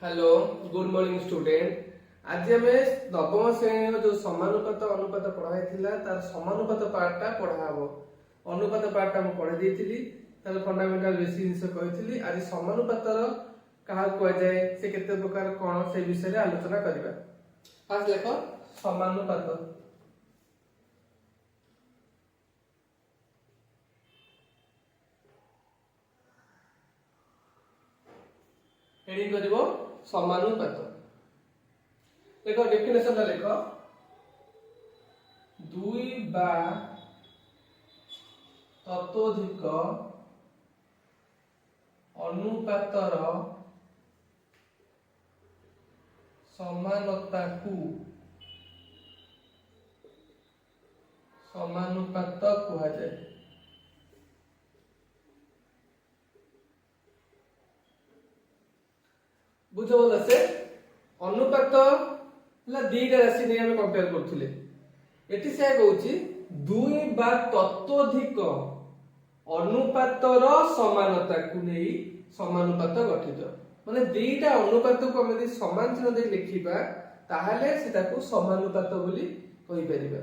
Hello good morning student. आज आम नवम श्रेणी जो समानुपात अनुपात पढ़ाई तार समानुपात पार्टा पढ़ा हम। अनुपात पार्टा मुझे पढ़ाई देती तार फंडामेंटाल बेसिक जिन कही। आज समानुपातर क्या कहुए से केते प्रकार कौन से विषय में आलोचना करवा। फास्ट देख समानुपात हेडिंग करिवो समानुपात। देखो डेफिनेशन लेख दुई बा ततोधिक अनुपातर समानता को समानुपात कहा जाए। बुझ भल से अनुपात दीटा राशि नहीं हमें कंपेयर करथिले। एटी से कहूची दुई बा ततोधिक अनुपातर समानता को नहीं समानुपात गठित। माने दीटा अनुपात को हम समान चिन्ह दे लिखिबा ताहाले सेटा को समानुपात बोली कहि परिबा।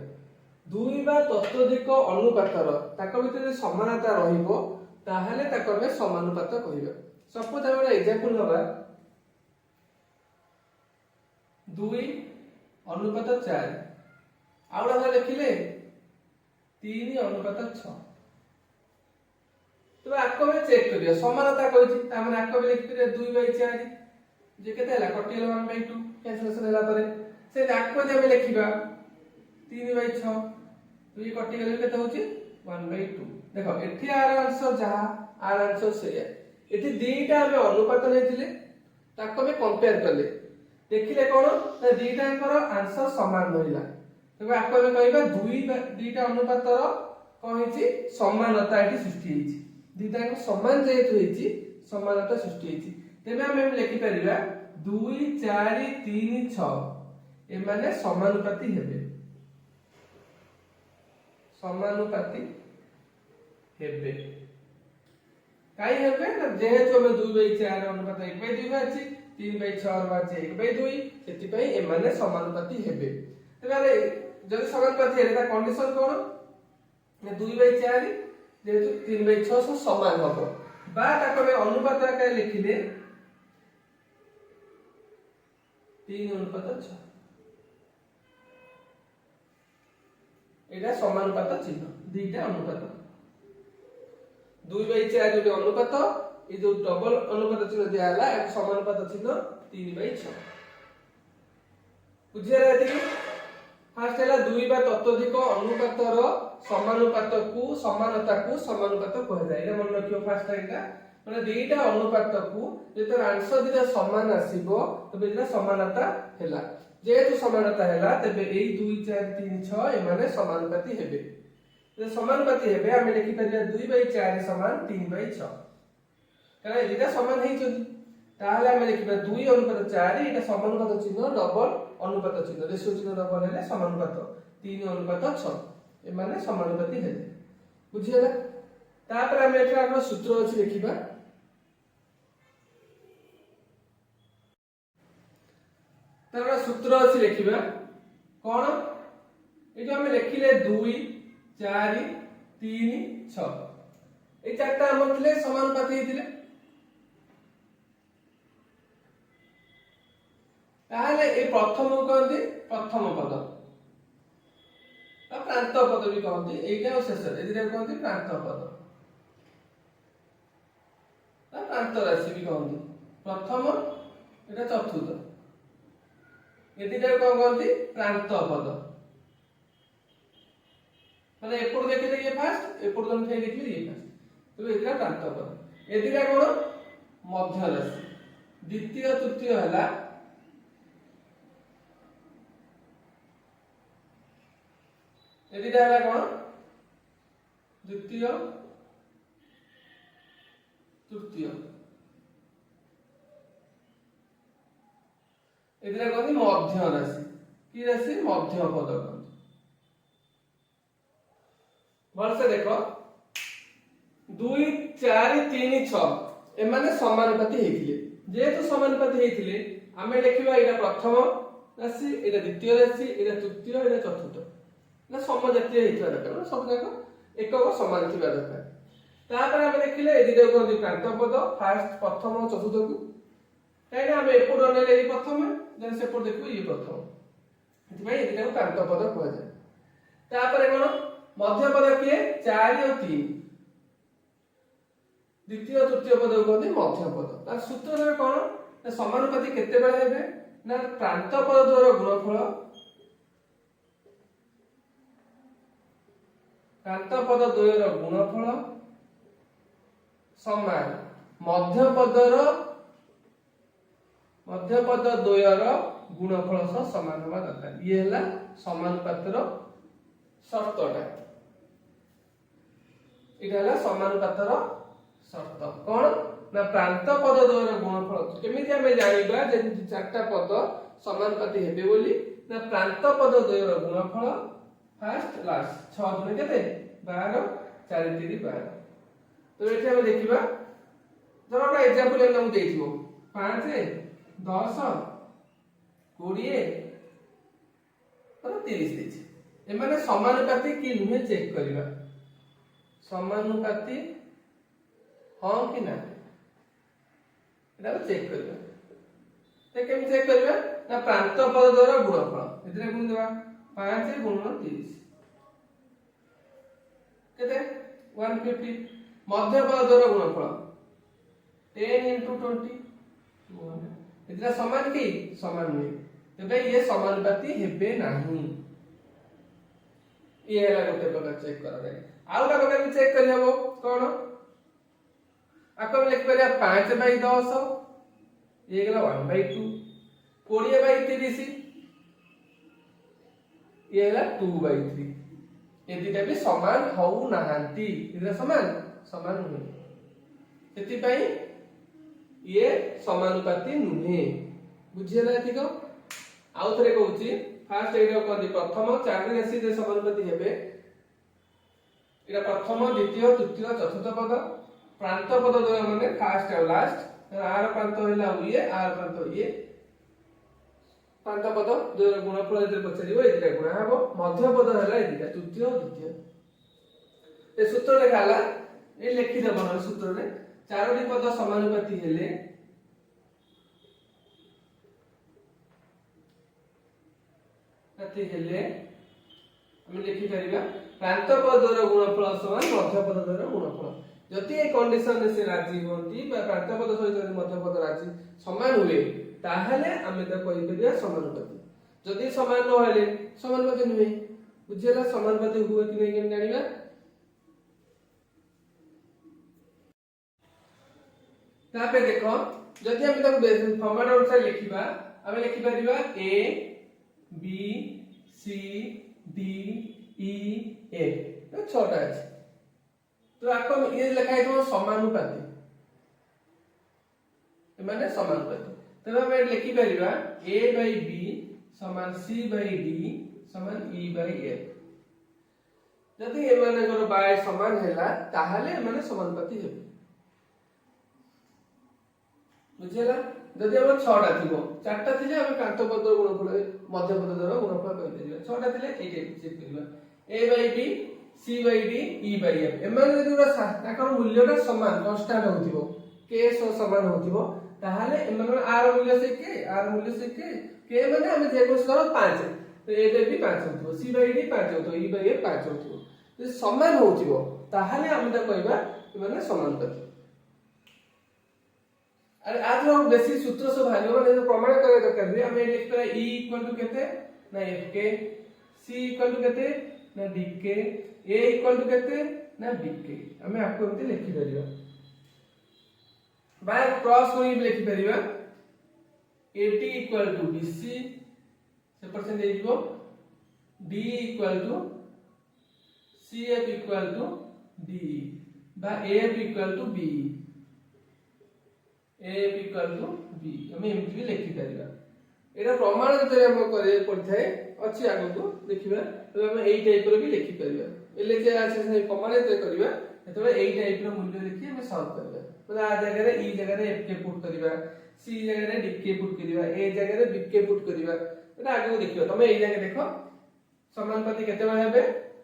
दुई बा ततोधिक अनुपातर ताको भितर समानता रहिबो ताहाले ताको हम समानुपात कहिबा। सपोज हम एग्जांपल नबा दुई अनुपात 4 आउडा लिखिले 3 अनुपात 6। तो आको में चेक करियो समानता कहिछि ता माने आको में लिखि दे 2/4 जे केते हला कटियल 1/2 कैंसलेशन हला परे से आको जे हम लिखिबा 3/6 तो ये कटि गेले केते होछि 1/2। देखो एठी आर आंसर जहा आर आंसर से एठी दीटा हम अनुपात लेथिले ताको में कंपेयर करले देखिले कोन ना दीटांकर आंसर समान रहिला। तबे आको में कहबा दीटा अनुपातर कहिछि समानता एठी सृष्टि हेछि। दीटांक समान जेतु हेछि समानता सृष्टि हेछि। तबे हम लिखि परिबा 2 4 3 6 ए माने समानुपाती हेबे। समानुपाती हेबे काई हेबे ना जेहेतु हम 2/4 अनुपात 1/2 अछि 3/6 बाचे 1/2 सेति पई ए माने समानुपाती हेबे। तबे जदि समानुपाती हेले ता कंडीशन कोन ने 2/4 जेहेतु 3/6 समान हबो बा ताको में अनुपात आकार लिखिले 3:6 एटा समानुपात चिन्ह दीटा अनुपात 2/4 जो अनुपात ये जो डबल अनुपात चिन्ह दिया हला एक समानुपात चिन्ह 3/6 बुझिया एति। फास्ट हला दुई बा ततोधिक अनुपातर समानुपात को समानता को समानुपात कह जाय। एटा मन रखियो फास्ट एटा माने दीटा अनुपात को जेतर आंसर दीटा समान आसीबो तबे एटा समानता हैला। जेहेतु समानता हैला तबे एई 2 4 3 6 ए माने समानुपाती हेबे। जे समानुपाती हेबे हम लिखि परिया 2/4 समान 3/6 कारण एटा समान हेइ छथि ताहाले हम लिखिबा 2:4 एटा समानुपात चिन्ह डबल अनुपात चिन्ह रेशियो चिन्ह डबल हेले समानुपात 3:6 ए माने समानुपाती हेले। बुझियला तापर हम एटा हमर सूत्र अछि लिखिबा तापर सूत्र अछि लिखिबा कोन ए जो हम लिखिले 2 4 3 6 ए चारटा हम थिले समानुपाती हेतिले ताहले ए प्रथम कहते प्रथम पद प्रांत पद भी कहते एटा शेष एदिरा कहते प्रांत पद प्रांत राशि भी कहते प्रथम एटा चतुर्थ एदिरा कोन कहते प्रांत पद माने एपुर देखिले ये फास्ट एपुर दम थे देखिले ये फास्ट तो एदिरा प्रांत पद एदिरा कोन मध्य राशि द्वितीय तृतीय हला एदिटा हला कोन द्वितीय तृतीय एदिरा कहते मध्य राशि की राशि मध्य पद भल से देखो 2 4 3 6 एमाने समानुपाती हेतिले जेहेतु समानुपाती हेतिले आमे लिखिबा एटा प्रथम राशि एटा द्वितीय राशि एटा तृतीय एटा चतुर्थ ना समजातीय हेतिबा दरकार सब जाक एकक समान थिबा दरकार तापर आमे देखिले ए दिटा कोन क्रांत पद फर्स्ट प्रथम और चतुर्थ को काइना आमे एपुर नेले ए प्रथम देन सेपुर देखु ये प्रथम एति भाई ए दिटा को क्रांत पद कहै जाय तापर कोन मध्य पद के 4 और 3 द्वितीय तृतीय पद को कहते मध्य पद तार सूत्र रे कोन ना समानुपाती केते बेले हेबे ना प्रांत पद द्वारा गुणफल प्रांत पद द्वयर गुणफल समान मध्य पद द्वयर गुणफल सह समान होबा दरकार ये हला समानुपातर शर्तटा इटा हला समानुपातर शर्त कोन ना प्रांत पद द्वयर गुणफल केमिति हमें जानिबा जे चारटा पद समानुपाती हेबे बोली ना प्रांत पद द्वयर गुणफल फर्स्ट लास्ट 6 गुणे केते 12 4 3 12 तो एठी हम देखिबा जरा एग्जांपल हम देइथिबो 5 10 20 और 30 देछि एमाने समानुपाती कि नुहे चेक करिबा समानुपाती हां कि ना एटा चेक करिबा ते केम चेक करिबा ना प्रांत पद द्वारा गुणफल इतरे गुण देबा 5 गुण 30 केते 150 मध्य पद द्वारा गुणफल 10 into 20 इतना समान की समान नहीं तबे ये समानुपाती हेबे नाही ये हैला गोटे प्रकार चेक करा जाय आउटा प्रकार चेक करि हबो कोन आको लिख परिया 5/10 ये गेला 1/2 20/30 ये हैला 2/3 ये दिटा भी समान होउ नाहंती इरा समान समान नुहे सेति पई ये समानुपाती नुहे बुझियला ठीक आउ थरे कहूची फर्स्ट एटा कहती प्रथम चारि राशि जे समानुपाती हेबे एटा प्रथम द्वितीय तृतीय चतुर्थ पद प्रांत पद द्वय माने फर्स्ट और लास्ट आर प्रांत हैला ये आर प्रांत ये प्रांत पद द्वय गुणफल जे पछरिबो एटा गुणा हबो मध्य पद हैला एटा तृतीय और द्वितीय ए सूत्र लेखाला ए लिखि देबन सूत्र रे चारोटी पद समानुपाती हेले हम लिखि परिबा प्रांत पद द्वारा गुणफल समान मध्य पद द्वारा गुणफल जति ए कंडीशन से राजी होंती बा प्रांत पद सहित मध्य पद राजी समान हुए ताहले हमें तो कहि परिबा समानुपाती जति समान न होले समानुपाती नुहे बुझियला समानुपाती हुए कि नहीं जानिबा तापे देखो जदि हम तक फॉर्मेट अनुसार लिखिबा हम लिखि परिबा a b c d e f तो छोटा है तो आपको ये लिखा है तो समानुपाती माने समानुपाती तब हम लिखि परिबा a/b समान c/d समान e/f जदि ए माने को बाय समान हैला ताहाले माने समानुपाती हेबे बुझियला जदि हम 6टा थिबो 4टा थिले हम प्रांत पद गुणफल मध्य पद द्वारा गुणफल कहि देबा 6टा थिले एटे चेक करिबा a/b c/d e/f एमान जदि ताकर मूल्यटा समान कांस्टेंट होतिबो k समान होतिबो ताहाले एमान r मूल्य से k माने हम जे को करो 5 तो a/b 5 होतिबो c/d 5 होतो e/f 5 होतिबो जे समान होतिबो ताहाले हम त कहबा माने समानुपाती अरे आज हम बेसिक सूत्र सब भालो माने प्रमाण करे दरकार रे हम लिख पे e इक्वल टू केते ना fk c इक्वल टू केते ना dk a इक्वल टू केते ना bk हमें आपको एमते लिखि परिबा बाय क्रॉस कोई भी लिखि परिबा at इक्वल टू bc से परसेंट दे दिबो d equal to cf equal to d बा af equal to b a equal to b हम एमती भी लिखि परिबा एटा प्रमाण जतरे हम करे पड़थाय अछि आगो को देखिबा तो हम एई टाइप रो भी लिखि परिबा एले जे आसे से प्रमाण जतरे करबा तबे एई टाइप रो मूल्य लिखि हम सॉल्व करबा आ जगह रे ई जगह रे एफ के पुट करबा सी जगह रे डी के पुट करबा ए जगह रे बी के पुट करबा एटा आगु देखियो तमे ए जगह देखो समानुपाती केते बळे हेबे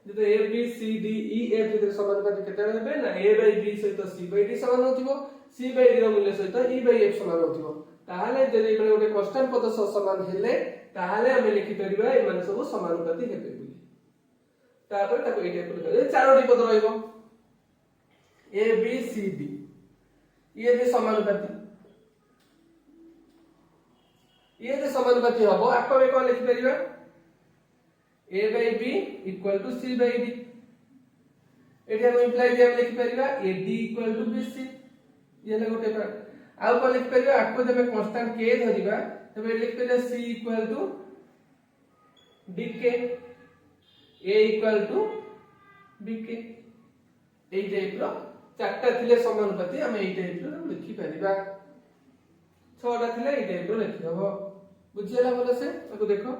जते A B C D E F जते समानुपाती केते बळे हेबे ना a बाय b सहित c बाय d समान होतिबो c बाय d रो मूल्य सहित e बाय f समान होतिबो ताहाले जदि एबे गोटे कांस्टेंट पद समान हेले ताहाले हम लिखि परिबा ए मान सब समानुपाती हेबे बोली तापर ताको ए टाइप रो चारोटी पद रहइबो a b c d ये जे समानुपाती ये जे समानुपाती हबो आको में कोन लिखि परिबा a by b equal to c by d एठी हम इम्प्लाई जे हम लिखि परिबा ad equal to bc ये ले गोटे आउ कोन लिखि परिबा आको जब कांस्टेंट k धरिबा तबे लिखि परिबा c equal to dk a equal to bk एई टाइप रो चारटा थिले समानुपाती हम एई टाइप रो लिखि परिबा छटा थिले एई टाइप रो लिखि हबो बुझियला बोले से ताको देखो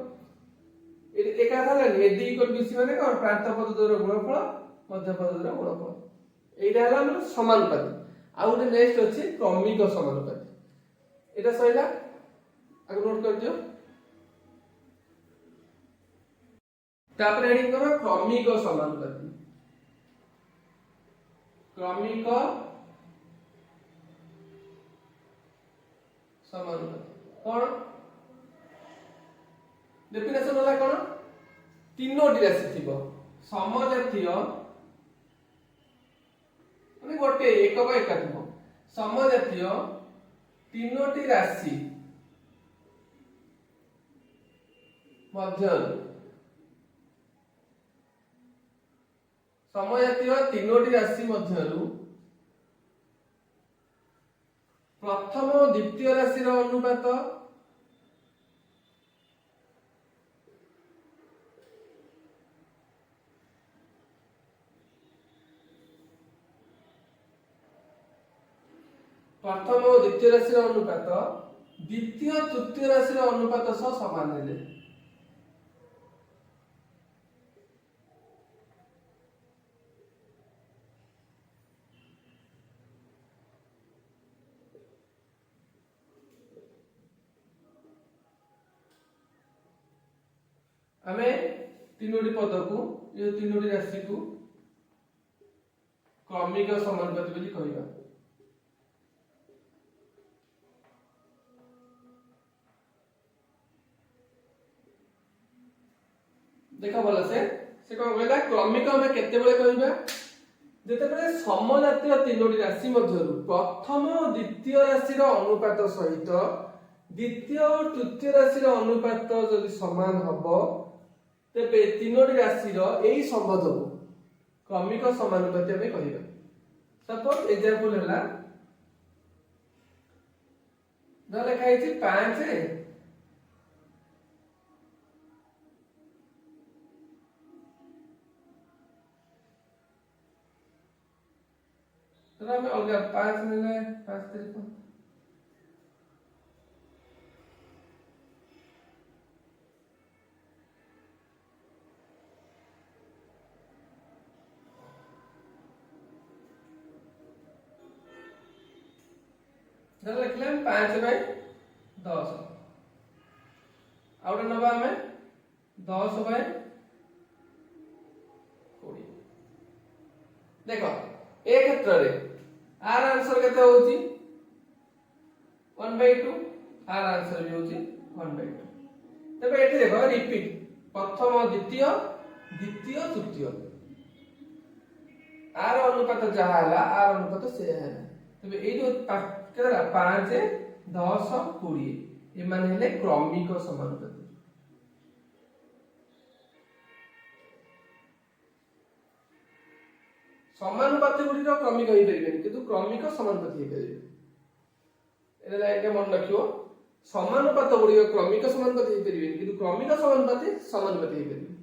एका थाले ad equal bc माने कोन प्रांत पद द्वयर गुणफल मध्य पद द्वयर गुणफल एइटा हला हमर समानुपाती आ उटे नेक्स्ट अछि क्रमिक समानुपाती एटा सहिला आगे नोट कर दियो तापर हेडिंग करो क्रमिक समानुपाती क्रमिक समानुपाती कोन डेफिनेशन होला कोन तीनोटी राशि थिबो समजातीय माने गोटे एक बाय एक थिबो समजातीय तीनोटी राशि मध्य समजातीय तीनोटी राशि मध्यरु प्रथम और द्वितीय राशि रो अनुपात प्रथम और द्वितीय राशि रो अनुपात द्वितीय तृतीय राशि रो अनुपात सह समान हेले हमें तीनोटी पद को ये तीनोटी राशि को क्रमिक समानुपाती बोली कहिबा देखा बोला से कोन कहला क्रमिक हमें केते बेले कहिबा जेते बेले समजातीय तीनोटी राशि मध्यरु प्रथम और द्वितीय राशि रो अनुपात सहित द्वितीय और तृतीय राशि रो अनुपात जदि समान हबो तेबे तीनोटी राशि रो एई संबंध को क्रमिक समानुपाती हमें कहिबा सपोज एग्जांपल हला द लिखा है 5 तो हमें हो गया 5 मिले 5 3 जब लिखले 5 बाय 10 आउट नबा हमें 10 बाय 20 देखो ए क्षेत्र रे आर आंसर केते होची 1/2 आर आंसर भी होची 1/2 तबे एठी देखो रिपीट प्रथम द्वितीय द्वितीय तृतीय आर अनुपात जहा हला आर अनुपात से है तबे ए जो केरा 5 10 20 ए माने हेले क्रमिक समानुपाती समानुपाती गुडी रो क्रमिक होई परिबेनी किंतु क्रमिक समानुपाती हेइ परिबे एला एके मन रखियो समानुपात गुडी क्रमिक समानुपाती हेइ परिबेनी किंतु क्रमिक समानुपाती हेइ परिबे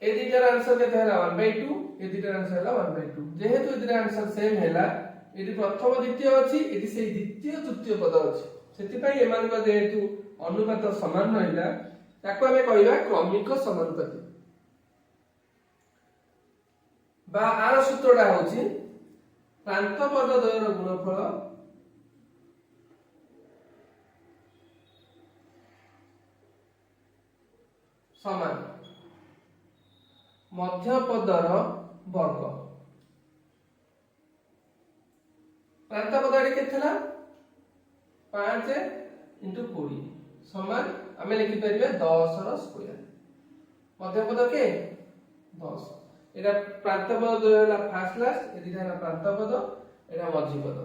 ए दिटार आंसर केते हला 1/2 ए दिटार आंसर हला 1/2 जेहेतु ए दिटार आंसर सेम हला एटी प्रथम द्वितीय अछि एटी से द्वितीय तृतीय पद अछि सेति पई एमान को जेहेतु अनुपात समान रहिला ताको हमें कहिबा क्रमिक समानुपाती बा आर सूत्रटा होची ପ୍ରାନ୍ତ ପଦ ଦ୍ୱୟର ଗୁଣଫଳ ସମାନ ମଧ୍ୟପଦର ବର୍ଗ। ପ୍ରାନ୍ତ ପଦ ଏଠି କେତେ ଥିଲା 5 × 20 ସମାନ ଆମେ লিখিପାରିବା 10 ର স্কয়ার। ମଧ୍ୟପଦ କେ 10 এটা প্রান্ত পদ দ্বয় ହେଲା ফার্স্ট লাস্ট এটি ହେଲା প্রান্ত পদ এটা মঝি পদ।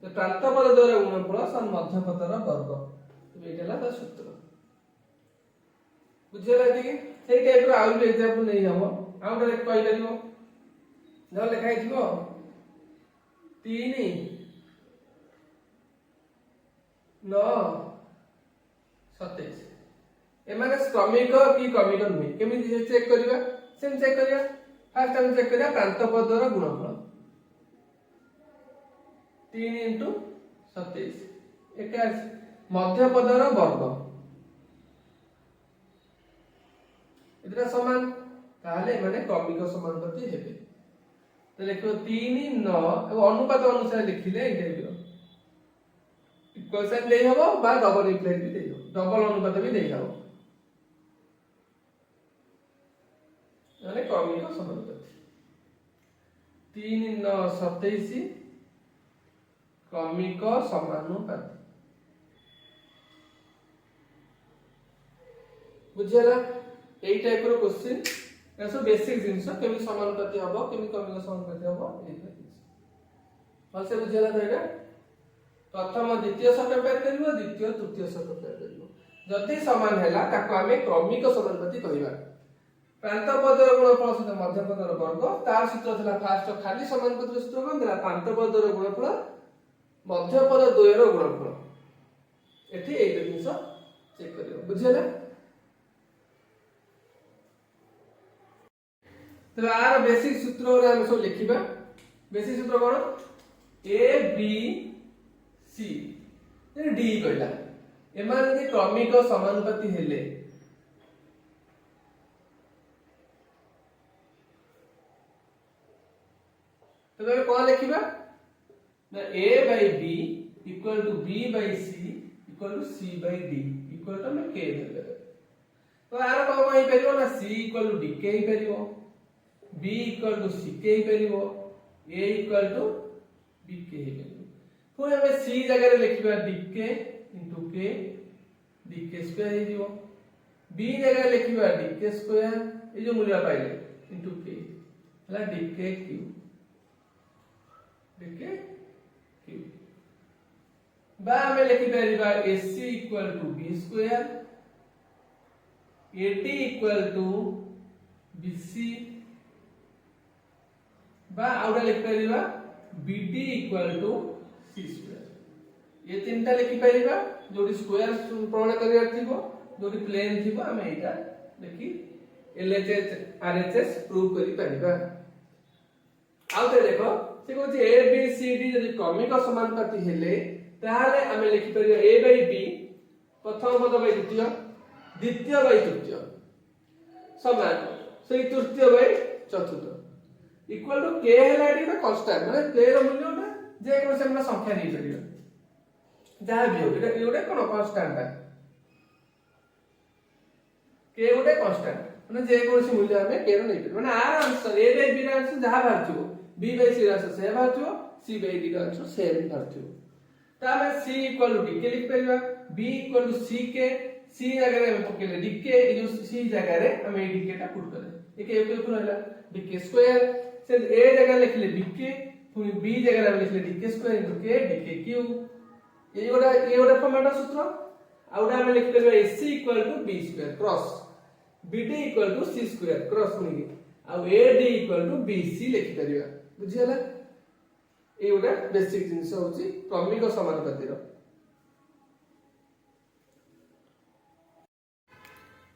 তো প্রান্ত পদ দ্বয়ের গুণফল সমান ମଧ୍ୟପଦର ବର୍ଗ। তো এইটা ହେଲା ତା সূত্র। বুঝিলা এদিকে সেই টাইপ র আউট एग्जांपल নেই যাব আউট রে কই করিব ধর লেখা ହେଇଥିବ 3 9 27 एमाने क्रमिक की क्रमिक नुहे केमिति चेक करिवा सेम चेक करिया फास्ट हम चेक करिया प्रांत पदर गुणफल 3 × 27 21 मध्य पदर वर्ग इतना समान ताले माने क्रमिक समानुपाती हेबे। तो लिखो 3 9 अब अनुपात अनुसार लिखिले एटा हेबो इक्वल साइन देई हबो बा डबल इम्प्लाइड भी देई हबो डबल अनुपात भी देई हबो माने क्रमिक समानुपाती 3 9 27 क्रमिक समानुपाती। बुझिला এই টাইপ র क्वेश्चन এসো বেসিক জিনিস কেমি সমানুপাতি হবো কেমি क्रमिक समानुपाती হবো এই জিনিস ভালসে বুঝিলা তো এটা प्रथम द्वितीय सह कंपेयर करिवो द्वितीय तृतीय सह कंपेयर करिवो जति समान हैला ताको आमे क्रमिक समानुपाती कहिबा। प्रांत पदर गुणफल सहित मध्य पदर वर्ग तार सूत्र थला फास्ट खाली समानुपाती सूत्र कोन थला प्रांत पदर गुणफल मध्य पद द्वयर गुणफल एठी एई जिनिस चेक करिवो बुझिला। तो आर बेसिक सूत्र रे हम सब लिखिबा बेसिक सूत्र कोन ए बी सी डी कहला एमान जे क्रमिक समानुपाती हेले तो बे कोन लिखिबा ना a by b equal to b by c equal to c by d equal to में k देले तो आर को होई परिबो ना c equal to dk he परिबो b equal to ck he परिबो a equal to bk ही परिबो पुणे हमें c जगह रे लिखिबा dk into k dk square ही दिबो b जगह लिखिबा dk स्क्वायर ए जो मूल्य पाइले into k हला dk क्यूब dk क्यूब बा हमें लिखि परिबा ac equal to b square at equal to bc बा आउडा लिखि परिबा bd equal to c square ये तीनटा लिखि परिबा जोडी स्क्वायर प्रमाण करिया थिबो जोडी प्लेन थिबो हमें एटा लिखि LHS RHS प्रूव करि परिबा। आउते देखो से कहछि a b c d जदि क्रमिक समानुपाती हेले ताहाले हमें लिखि परिबा a by b प्रथम पद बाय द्वितीय द्वितीय बाय तृतीय समान सेई तृतीय बाय चतुर्थ इक्वल टू k हैला एटी कांस्टेंट माने k रो मूल्य उठा जे कोनो से हमरा संख्या नै परिबा जहा भी हो एटा एटा कोन कांस्टेंट है k उठे कांस्टेंट माने जे कोनो से मूल्य हमें k रो नै परिबा माने आर आंसर a by b रो आंसर जहा बाहरथिबो b by c रो आंसर से बाहरथिबो c by d रो आंसर से बाहरथिबो त हमें c इक्वल टू dk लिख परिबा b equal to ck c जगह रे हम पकेले dk ए जो c जगह रे हम ए dk टा पुट करे एक रहला dk स्क्वायर से a जगह लिखले bk फिर b जगह रे लिखले dk square into k dk cube ये गोटा फॉर्मेट सूत्र आउडा हम लिख परबा ac equal to b square cross bd equal to c square cross मुनी आ ad इक्वल टू bc लिख परबा बुझियला ए गोटा बेसिक जिंस होची क्रमिक समानुपाती रो।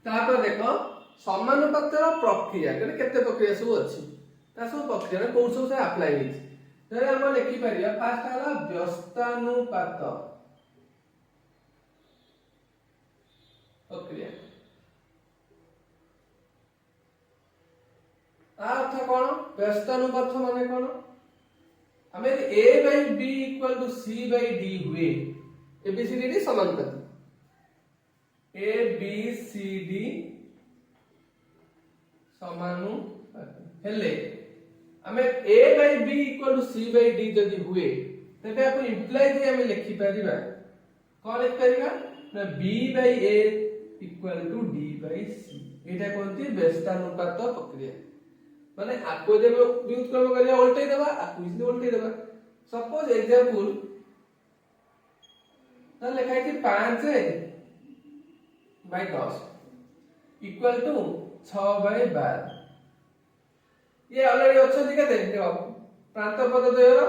तापर देखो समानुपातर प्रक्रिया केते प्रक्रिया सब अछि ता सब प्रक्रिया रे कोन सब से अप्लाई होछि धरे हम लिखि परिया फास्ट हला व्यस्तानुपात प्रक्रिया अर्थ कोन व्यस्तानुपात माने कोन हमें a by b equal to c by d हुए a b c d समानुपाती a b c d समानुपाती हेले हमें a by b equal to c by d जदि हुए तबे आपन इंप्लाई दे हमें लिखि परिबा कोन लिखि परिबा ना b by a equal to d by c एटा कोनती व्यस्तानुपात प्रक्रिया माने आपको जब व्युत्क्रम करिया उल्टे देबा आपको इसने उल्टे देबा सपोज एग्जांपल त लिखाइ कि 5 by 10 इक्वल टू 6 by 12 ये ऑलरेडी अछि केते देखो प्रांत पद द्वयर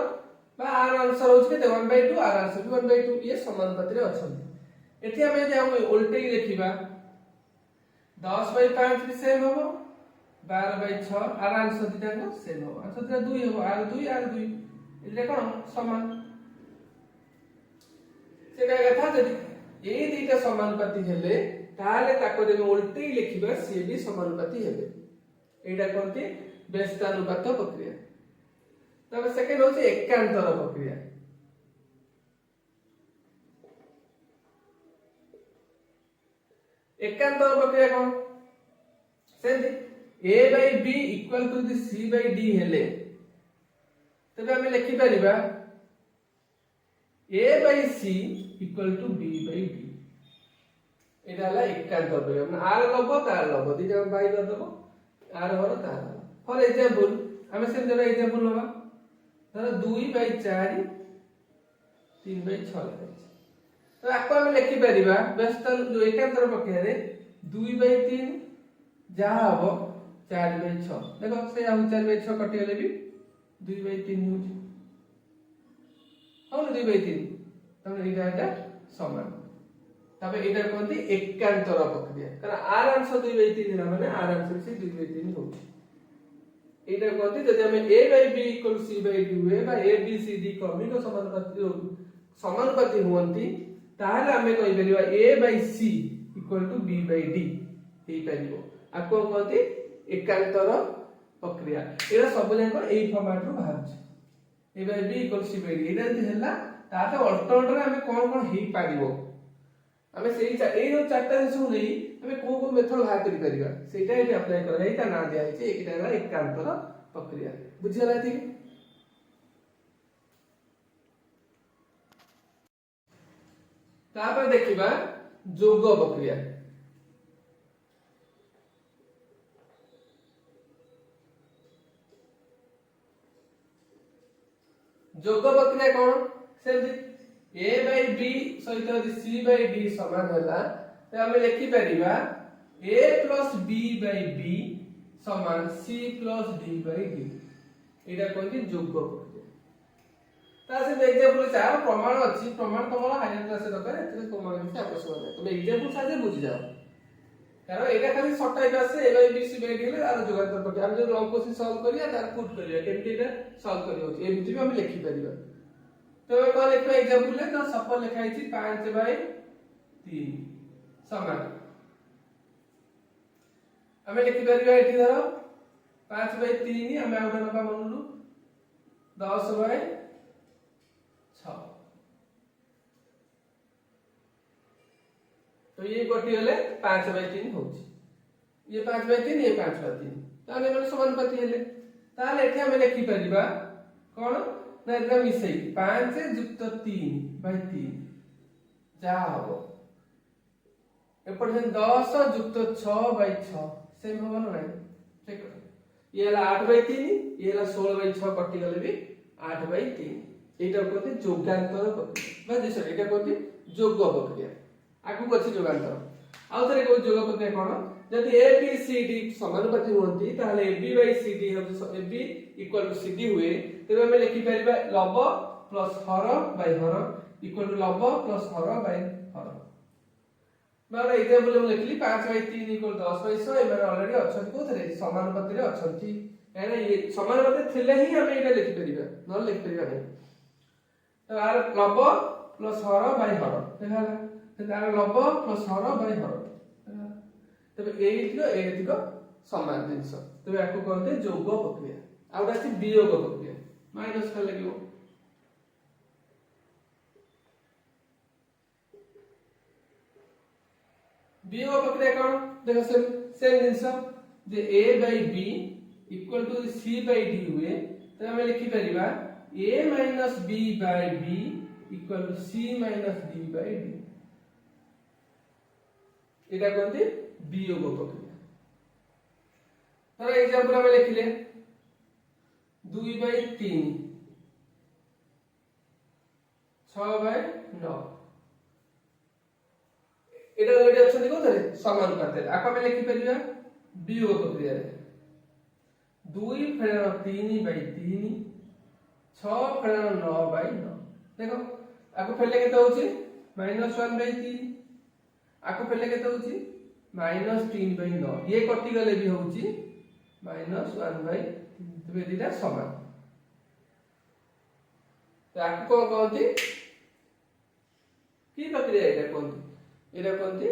बा आर आंसर होछि केते 1/2 आर आंसर भी 1/2 ये समानुपाती रे अछि एठी हम जे हम उल्टे ही लिखिबा 10 by 5 भी सेम होबो 12 by 6 आर आंसर दिटा को सेम होबो आंसर दिटा 2 होबो आर 2 इले कोन समान से का कथा जदि ए दिटा समानुपाती हेले ताले ताको जे उल्टे ही लिखिबा से भी समानुपाती हेबे एटा कोनती व्यस्तानुपात प्रक्रिया तब सेकंड होछि एकांतर प्रक्रिया एकांतर प्रक्रिया कोन सेंति a by b equal to the c by d हेले तबे हम लिखि परिबा a by c equal to b by d एटा हला एकांतर प्रक्रिया आर लबो तार लबो दिटा बाई कर दबो आर हर तार फॉर एग्जांपल हमें सेम जरा एग्जांपल लबा धर 2 by 4 3 by 6 लिखै तो आपको हम लिखि परिबा व्यस्तन जो एकांतर प्रक्रिया रे 2 by 3 जा हबो 4 by 6 देखो से आ 4 by 6 कटि गेले भी 2 by 3 होची हम 2 by 3 तब एटा समान तबे एटा कोनती एकांतर प्रक्रिया कारण आर आंसर 2 by 3 ना माने आर आंसर से 2 by 3 होची एटा कोनती जदि हमें a by b equal c by d हुए बा a b c d क्रमिक समानुपाती हुवंती ताहले हमें कहि परिबा a by c equal to b by d हेई परिबो आपको कोनती एकांतर प्रक्रिया एरा सब जाक एई फॉर्मेट रो बाहर छै a by b equal c by d एरा जे हला ताते अल्टरनेट रे हमें कोन हेई पारिबो हमें सेई एई रो चारटा जिंस नै हमें को मेथड बाहर करि परिबा सेटा एटी अप्लाई कर हेई ता ना दिया है छै एटा एकांतर प्रक्रिया बुझियला ठीक तापर देखिबा जोग प्रक्रिया जोग प्रक्रिया कोन सेमति a by b सहित यदि c by d समान होला त हमें लिखि परिबा a plus b by b समान c plus d by d एटा कोनती जोग प्रक्रिया ता से एग्जांपल चार प्रमाण अछि प्रमाण तमरा हायर क्लास दरकार एते प्रमाण के आवश्यक नै तुम एग्जांपल साथे बुझि जाओ कारण एटा खाली शॉर्ट टाइप आसे a by b c by d ले आर जोगांतर प्रक्रिया हम जो लॉन्ग क्वेश्चन सॉल्व करिया तार पुट करिया केमति एटा सॉल्व करियो एमति भी हम लिखि परिबा तो मैं कौन लिखबा एग्जांपल ले तो सपोज लिखाई छी 5 by 3 समान हमें लिखि परिबा एठी धरो 5 by 3 हमें आउट नबा मनलु 10 by 6 तो ये कोटी होले 5 by 3 होची ये 5 by 3 ये 5 by 3 ताने मन समानुपाती हेले ताले एठी हमें लिखि परिबा कोन ना इतना मिसई 5 युक्त 3 by 3 जा हबो एपर 10 युक्त 6 by 6 सेम होबो ना चेक कर ये ला 8 by 3 ये ला 16 by 6 कटि गले भी 8 by 3 एटा कोते जोगांतर प्रक्रिया बा दिस एटा कोते जोग प्रक्रिया आगु अछि जोगांतर आउ थरे को जोग प्रक्रिया कोन जदि a b c d समानुपाती होंती ताले a b by c d हम a b equal to c d हुए तबे हम लिखि परिबा लब प्लस हर बाय हर इक्वल टू लब प्लस हर बाय हर माने एग्जांपल हम लिखली 5 by 3 इक्वल 10 by 100 एमे ऑलरेडी अछन कोथरे समानुपाती रे अछंती एना ये समानुपाती थिले ही हम एटा लिखि परिबा न लिखि परिबा नै तो आर लब प्लस हर बाय हर देखला तो आर लब प्लस हर बाय हर तबे एतिको समान जिंस तबे आको कहते जोग प्रक्रिया आउडा अछि वियोग प्रक्रिया माइनस का लगियो वियोग प्रक्रिया कौन देखो सेम जिंस जे a by b equal to c by d हुए तो हम लिखि परिबा a minus b by b equal to c minus d by d एटा कोनती वियोग प्रक्रिया फॉर एग्जांपल हम लिखिले 2 by 3 6 by 9 এটা এটি অপশন কোথায় সমানুপাতে আপা আমি লিখি পারিবা বিয়োগ প্রক্রিয়া 2 ফেরানো 3 by 3 6 ফেরানো 9 by 9 দেখো আকু ফেললে কেতে হচ্ছে -1 by 3 আকু ফেললে কেতে হচ্ছে -3 by 9 ये कटि गले भी होची -1 by 3 तबे दिटा समान तो আকু को कहती की प्रक्रिया এটা कोनती এটা কোনটি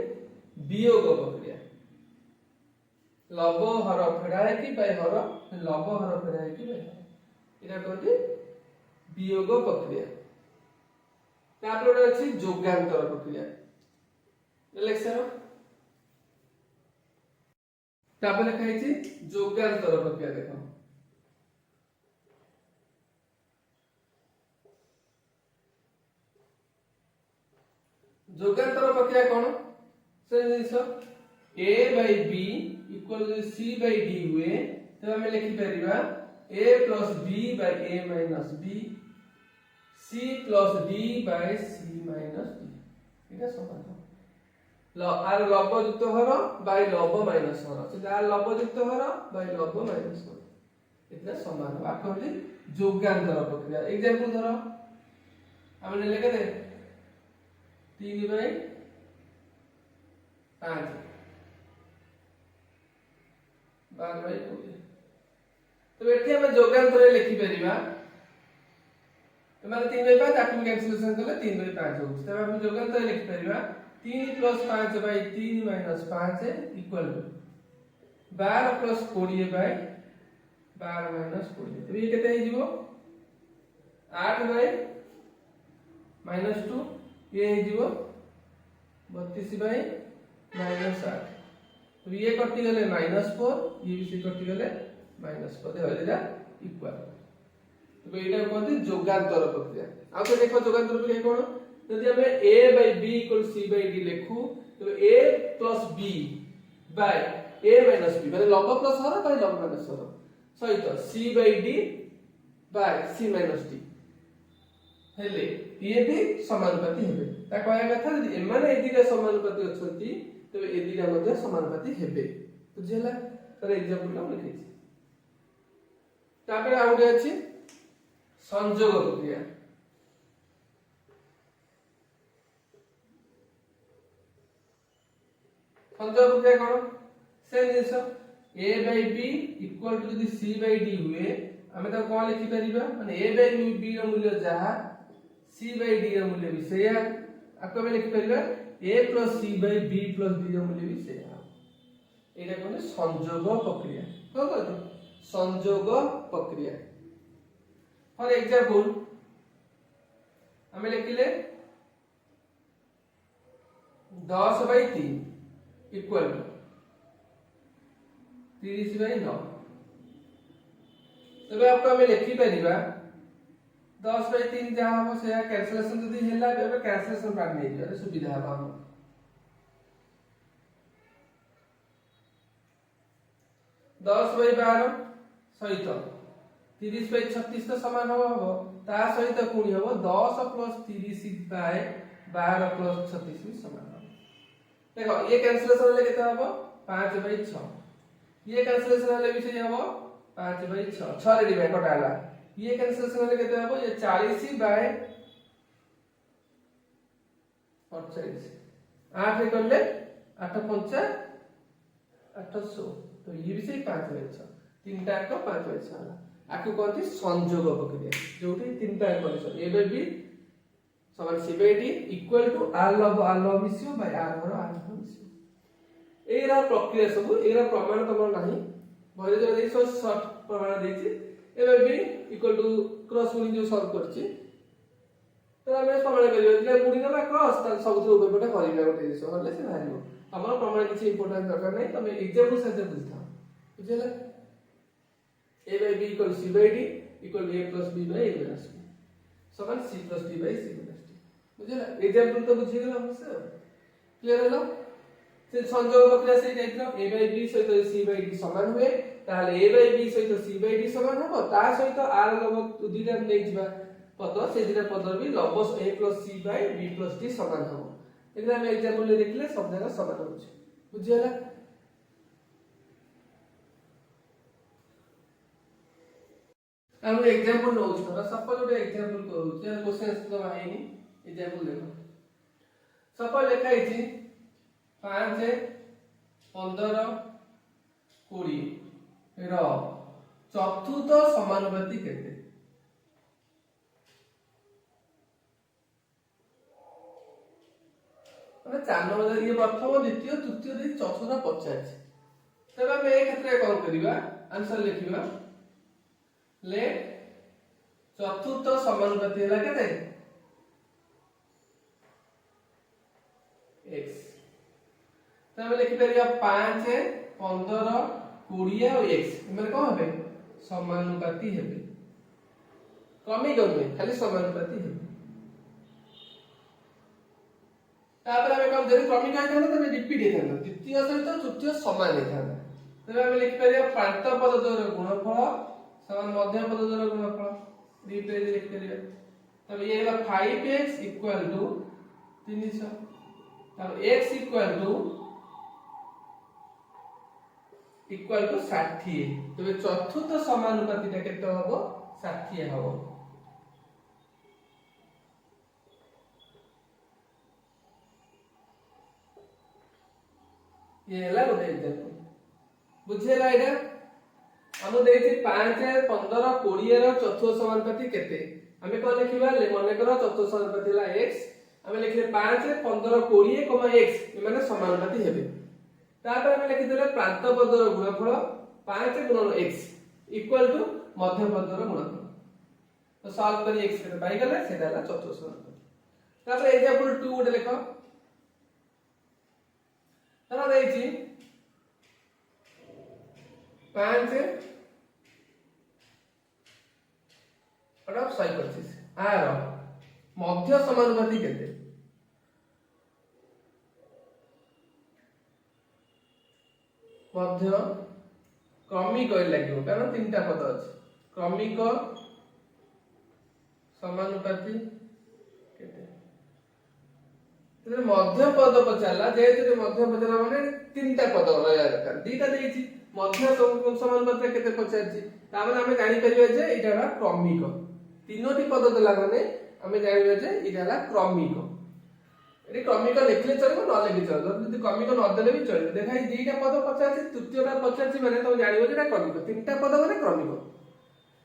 বিয়োগ প্রক্রিয়া লব হর ফেড়ায় কি বাই হর লব হর ফেড়ায় কি বাই এটা কোনটি বিয়োগ প্রক্রিয়া তারপরে আছে যোগান্তর প্রক্রিয়া লেখছো তারপরে লেখা আছে যোগান্তর প্রক্রিয়া দেখো যোগান্তর প্রক্রিয়া কোন সে জিনিস a by b equal to c by d हुए तो हमें लिखि परिबा a plus b by a minus b c plus d by c minus d এটা সমান আর লবযুক্ত হর বাই লব মাইনাস হর সেটা আর লবযুক্ত হর বাই লব মাইনাস হর এটা সমান হবে আকর্ষণ যোগান্তর প্রক্রিয়া एग्जांपल ধরো আমরা লিখে দে 3 by 5 12 by 20 तो एठी हम जोगांतरे लिखि परिबा माने 3 by 5 आकु कैंसिलेशन करले 3 by 5 हो तब हम जोगांतरे लिखि परिबा 3 plus 5 by 3 minus 5 equal 12 plus 20 by 12 minus 20 तो ये केते हे जीवो 8 by -2 ये जीवो 32 बाय -8 तो ये कटि गले -4 ये भी से कटि गले -4 देखो एटा इक्वल तो एटा कोनते जोगांतर प्रक्रिया आ तो देखो जोगांतर प्रक्रिया कोन यदि हमें a by b = c by d लिखू तो a plus b by a minus b माने लंब प्लस हर बाय लंब माइनस हर सहित c by d by c minus d हेले ये भी समानुपाती हेबे ता कहया कथा यदि एमाने ए दिटा समानुपाती अछंती तबे ए दिटा मध्ये समानुपाती हेबे बुझिला तर एग्जांपल हम लिखै छी तापर आउडे अछि संयोग प्रक्रिया संयोग प्रक्रिया कोन से जिंस a by b equal to यदि c by d हुए हमें तो कोन लिखि परिबा माने a by b रो मूल्य जहा c by d रो मूल्य भी सेया आपको में लिखि परिबा a plus c by b plus d रो मूल्य भी सेया एटा कोन संयोग प्रक्रिया को कहते संयोग प्रक्रिया फॉर एग्जांपल हमें लिखिले 10 by 3 इक्वल 30 by 9 तबे आपको हमें लिखि परिबा 10 by 3 जहां हम से कैंसिलेशन जदी हेला एबे कैंसिलेशन पार्ट नै जे सुविधा हबा हम 10 by 12 सहित 30 by 36 तो समान हबो ता सहित कोनी हबो 10 plus 30 by 12 plus 36 भी समान हबो देखो ये कैंसिलेशन ले केते हबो 5 by 6 ये कैंसिलेशन ले भी सही हबो 5 by 6 6 रे डिवाइड कटाला ये कैंसिलेशन ले केते हबो ये 40 by 48 8 रे करले 8 5 800 तो ये भी सही 5 by 6 तीनटा को 5 by 6 आकु कहती संयोग प्रक्रिया जोठी तीनटा कंडीशन a by b समान c by d equal to r लव मिसियो बाय r हर r मिसियो एरा प्रक्रिया सब एरा प्रमाण तमर नाही भले जो देई शॉर्ट प्रमाण देछि a by b equal to cross गुणन जो सॉल्व करछि तो आम प्रमाण कर बुड़ी ना क्रस सब उपरपटे कर गोटे जिस से बाहर आम प्रमाण किसी इंपोर्टान्स दरकार नहीं तुम एग्जाम्पल से बुझी था बुझे a by b equal c by d equal a plus b by a minus b समान c plus d by c minus d बुझे एग्जाम्पल तो बुझी गला हमसे क्लियर है से संयोग प्रक्रिया से जाइतलो a by b सहित c by d समान हुए ताले a by b सहित c by d समान हो ता सहित r लव दुईटा नै जिबा पद से दुईटा पद भी love a plus c by b plus d समान हो एकरा हम एग्जांपल ले देखले सब जगह समान होछ बुझियला हम एग्जांपल नौ छ सपोज ଗୋଟେ एग्जांपल करू जे क्वेश्चन तो आइनी एग्जांपल देखो सपोज लिखा है 5 15 20 ର ଚତୁର୍ଥ ସମାନୁପାତି କେତେ মানে 4 नंबर ये प्रथम द्वितीय तृतीय दे चतुर्थ पचाछ तब हम ए क्षेत्र कौन करिवा आंसर लिखिबा ले चतुर्थ समानुपाती हैला केते x तब लिखि परिया 5 15 20 और x इमर कोन हेबे समानुपाती हेबे कमी गमे खाली समानुपाती हेबे तापर हमें कम जदी क्रमिक आइ थाना तबे रिपीट हे थाना द्वितीय सहित तृतीय समान हे थाना तबे हम लिखि परिया प्रांत पद द्वयर गुणफल समान मध्य पद द्वयर गुणफल रिप्लेस लिखि परिया तबे ये होला 5x इक्वल टू 300 तब x इक्वल टू 60 तबे चतुर्थ समानुपातीटा केते हबो 60 हबो ये हला गोटे एग्जांपल बुझेला एटा हम देछि 5 15 20 रो चतुर्थ समानुपाती केते हमें कोन लिखिबा ले माने करो चतुर्थ समानुपाती ला x हमें लिखले 5 15 20, x ए माने समानुपाती हेबे तापर हमें लिखि देले प्रांत पदर गुणफल 5 गुणन x इक्वल टू मध्य पदर गुणफल तो सॉल्व करी x के पाई गले सेटा ला चतुर्थ समानुपाती तापर एग्जांपल 2 गोटे लेखो तरा देछि 5 अडप 125 आर मध्य समानुपाती केते मध्य क्रमिक लागियो कारण तीनटा पद अछि क्रमिक समानुपाती केते तेरे मध्य पद पचाला जेते मध्य पचाला माने तीनटा पद रहया दरकार दीटा देछि मध्य समानुपाती केते पचाछि ता माने हमें जानि परिबे जे इटाला क्रमिक तीनोटी पद देला माने हमें जानिबे जे इटाला क्रमिक एटी क्रमिक लिखले चलबो न लिखि चलबो यदि क्रमिक न देले भी चलबो देखाई दीटा पद पचाछि तृतीयटा पचाछि माने तो जानिबो जे क्रमिक तीनटा पद माने क्रमिक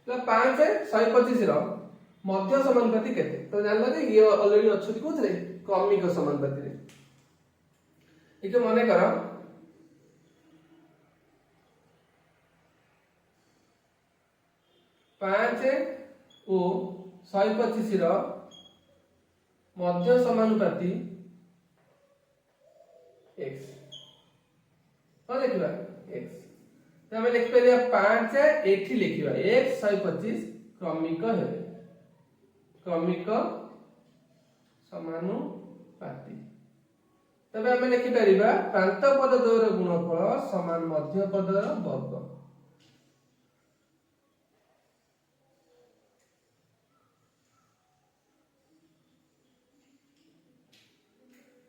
तो 5 125 रो मध्य समानुपाती केते तो जानला जे ये ऑलरेडी अछति कोथरे क्रमिक समानुपाती रे एके माने करो 5 ओ 125 रो मध्य समानुपाती x तो लिखिबा x तो हम लिख परिया 5 एठी लिखिबा x 125 क्रमिक हेबे क्रमिक समानुपाती तबे हम लिखि परिबा प्रांत पद द्वयर गुणफल समान मध्य पदर वर्ग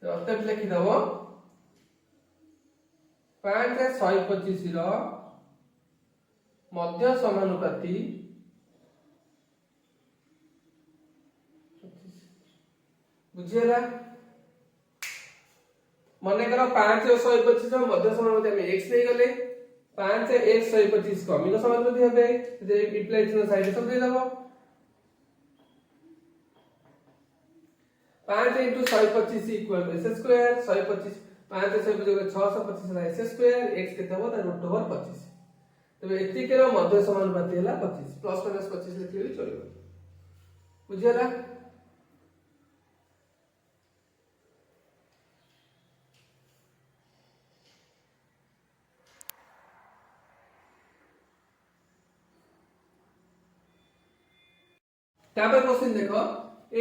तो अतः लिखि दबो 5 125 रो मध्य समानुपाती बुझियला मने करो 5 125 रो मध्य समानुपाती हम x नै गले 5 x 125 क्रमिक समानुपाती हेबे जे इम्प्लाइज न साइड सब दे दबो 5 into 125 equal to s square 125 5 से 625 है s square x केते हो त रूट ओवर 25 तबे एति केरो मध्य समानुपाती हला 25 प्लस माइनस 25 लिखले भी चलिबो बुझियला तापर क्वेश्चन देखो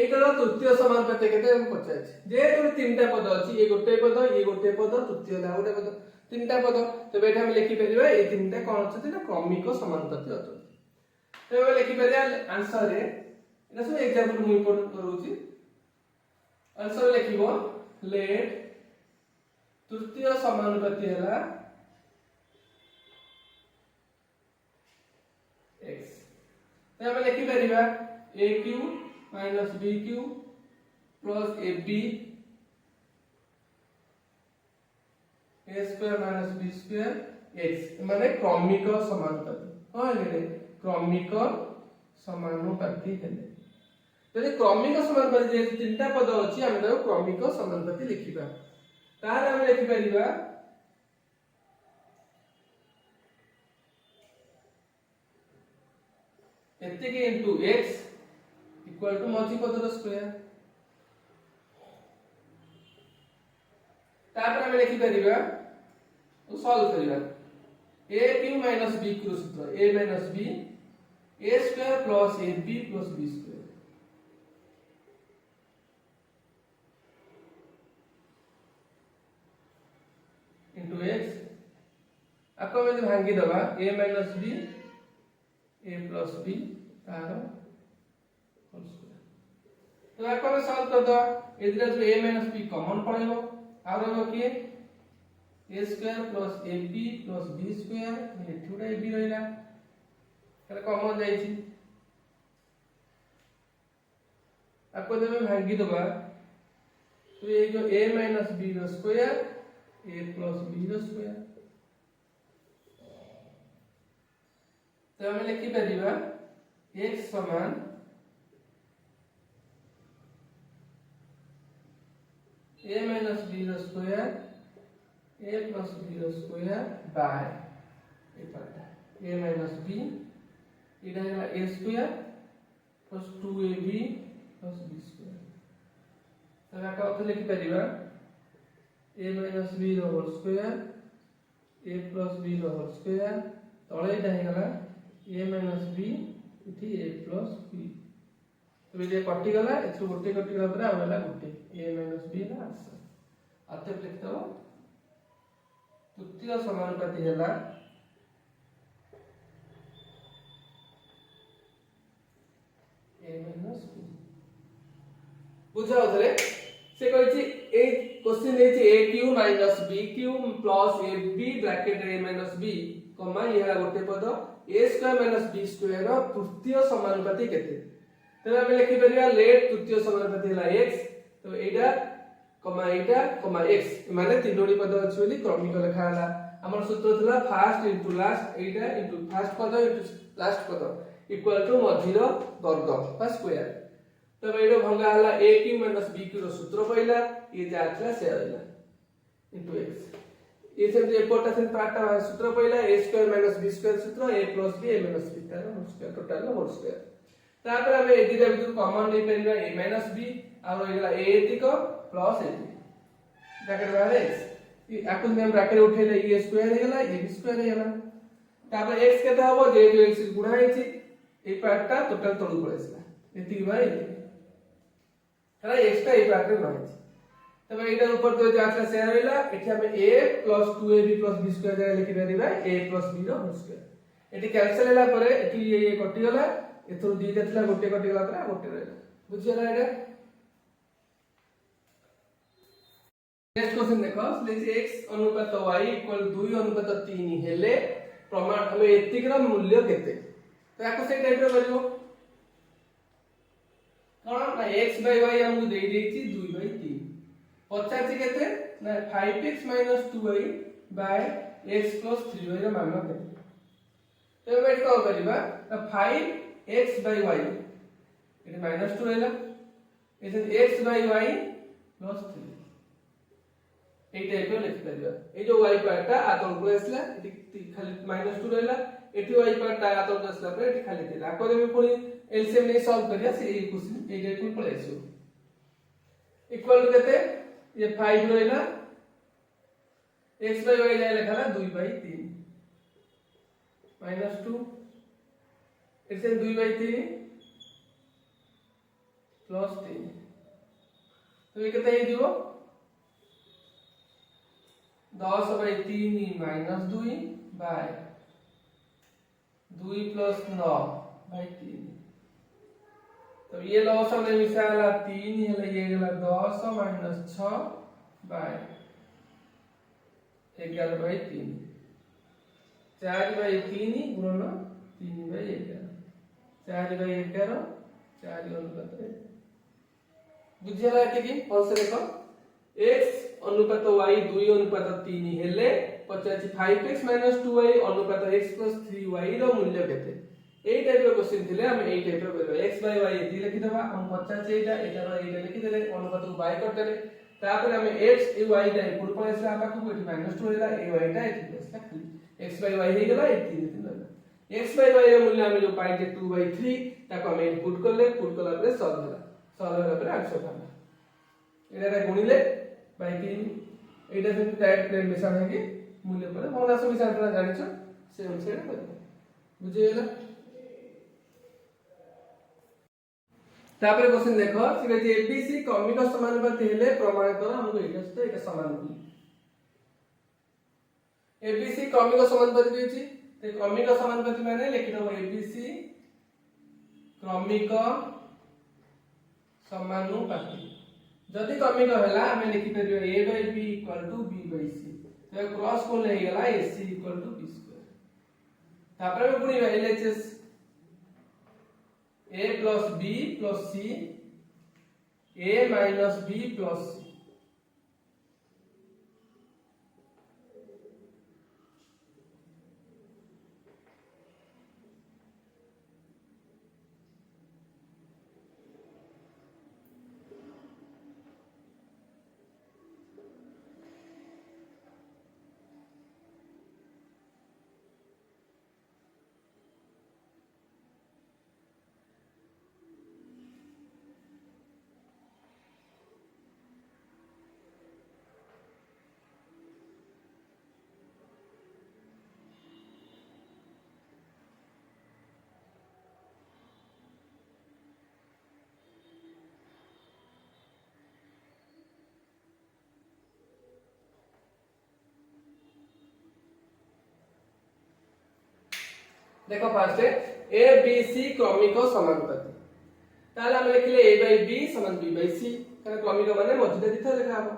एटार तृतीय समानुपाती केते हम पचाछि जेहेतु तीनटा पद अछि ए गोटे पद तृतीय ला गोटे पद तीनटा पद तबे एटा हम लिखि परिबा ए तीनटा कोन अछि ना क्रमिक समानुपाती अछि तबे लिखि परिया आंसर रे एटा सब एग्जांपल मु इम्पोर्टेंट करूछि आंसर लिखिबो लेट तृतीय समानुपाती हला x तबे हम लिखि परिबा aq minus bq plus ab a square minus b square x माने क्रमिक समानुपाती कोन हेले क्रमिक समानुपाती हेले जदि क्रमिक समानुपाती जे तीनटा पद अछि हम ताको क्रमिक समानुपाती लिखिबा तार हम लिखि परिबा एतिके इनटू x इक्वल टू मझी पदर स्क्वायर तापर हम लिखि परिबा तो सॉल्व करिबा a q minus b q सूत्र a minus b a square plus ab plus b square into x आपको में भांगी दबा a minus b a plus b तार होल स्क्वायर तो आपको में सॉल्व कर दो इधर जो a minus b कॉमन पड़ेगा और रहबो कि a square plus ab plus b square ये थोड़ा ab रहला ताले कॉमन जाई छी आपको जब भांगी दबा तो ये जो a minus b रो स्क्वायर a plus b रो स्क्वायर तो हम लिखि परिबा x समान a minus b रो स्क्वायर a plus b रो स्क्वायर बाय ए पार्ट a minus b इडा है a square plus 2ab plus b square तब आप अर्थ लिखि परिबा a minus b रो whole square a plus b रो होल स्क्वायर तळे इडा है गला a minus b इथि a plus b तो ये कटि गला एथु गोटे कटि गला पर आवेला गोटे a minus b ना आंसर अतः लिख दो तृतीय समानुपाती हैला a minus b बुझाओ थरे से कहै छी ए क्वेश्चन नै छी aq minus bq plus ab bracket a minus b comma यहा गोटे पद a square minus b square रो तृतीय समानुपाती केते तबे हम लिखि परिया लेट तृतीय समानुपाती हैला x तो एटा x माने तीनोडी पद अछि बोली क्रमिक लेखा हला हमर सूत्र थला फर्स्ट इनटू लास्ट एटा इनटू फर्स्ट पद इनटू लास्ट पद इक्वल टू मझीरो वर्ग बा स्क्वायर तब एडो भंगा हला aq bq रो सूत्र पहिला ये जाथला से आइला इनटू x ये सब जे एपोर्टा सेन पार्टटा सूत्र पहिला a स्क्वायर b स्क्वायर सूत्र a plus b a minus b तार whole square total whole square तापर हम ए दिरा बितु कॉमन नै परिबा a minus b और एगला a एतिको प्लस a ब्रैकेट बाहर x आकु हम ब्रैकेट उठेले e स्क्वायर हेगला a स्क्वायर हेगला तापर x केते हबो जे जो x गुणा हेछि ए पार्टटा टोटल तळु पळेसला एति बाय हला x टा ए पार्ट रे रहछि तब एटा ऊपर तो जातला शेयर होइला एठी हम a plus 2ab plus b square जगह लिखि परिबा a plus b रो होल स्क्वायर एठी कैंसिल हैला परे एठी ये कटि गला एथु दी देतला गोटे कटि गला परे गोटे रहला बुझियला एटा नेक्स्ट क्वेश्चन देखो लेछि x अनुपात y इक्वल 2 अनुपात 3 हेले प्रमाण हम एतिक रो मूल्य केते तो याको से टाइप रो करिवो कोन ना x y हमकु देई देछि 2/3 पचाछि केते ना 5x 2y x 3y रो मान केते तो वेट को करिबा 5x y इट -2 रहला इसे x y 3 এই টাইপে লিখি পারিবা এই যে y পার্টটা আতল করে আসলা এটি খালি -2 রইলা এটি y পার্টটা আতল করে আসলা পরে এটি খালি দিলা আকো আমি পুনি এলসিএম নেই সলভ করিয়া সেই কোশ্চেন এই টাইপে পড়ে আসিও ইকুয়াল টু কেতে ये 5 রইলা x y যায় লেখালা 2/3 -2 এসে 2/3 प्लस 3 तो ये केते हेदिबो 10/3 माइनस 2 बाय 2 प्लस 9/3 तो ये 10 में मिसाला 3 हेला ये गेला 10 माइनस 6 बाय 11/3 4/3 गुणन 3/11 4/11 4 अनुपात बुझियला एति की और से देखो x अनुपात y 2 अनुपात 3 हेले पचाची 5x 2y अनुपात x 3y रो मूल्य केते एई टाइप रो क्वेश्चन थिले हम एई टाइप रो करबा x by y एति लिखि देबा हम पचाची एटा एटा रो एटा लिखि देले अनुपात को y कर देले तापर हम x ए y टा पुर पर आसला पाखु एटी -2 होला ए y टा एति आसला खाली x by y हे गेला 3 3 होला x by y रो मूल्य हम जो पाइते 2/3 ताको हम पुट करले पुट करला ପରେ सॉल्व होला सॉल्व होला ପରେ आंसर होला एटा गुणिले बाय 3 एटा से डायरेक्ट प्लेन मिसान है कि मूल्य पर भग्नांश मिसान पर जानिछ से अनुसार करबो बुझियला तापर क्वेश्चन देखो से कहते एबीसी क्रमिक समानुपाती हेले प्रमाण करो हमको एटा से एटा समान होई एबीसी क्रमिक समानुपाती देछि ते क्रमिक समानुपाती माने लिखि दबो एबीसी क्रमिक समानुपाती जदि क्रमिक होला हमें लिखि परियो a by b equal to b by c तो क्रॉस को ले गेला ac equal to b square तापर हम गुणी LHS a plus b plus c a minus b plus c देखो फर्स्ट ए बी सी क्रमिक समानुपाती ताले हम लिखले a by b समान b by c कारण क्रमिक माने मझिले दिथा लेखा हबो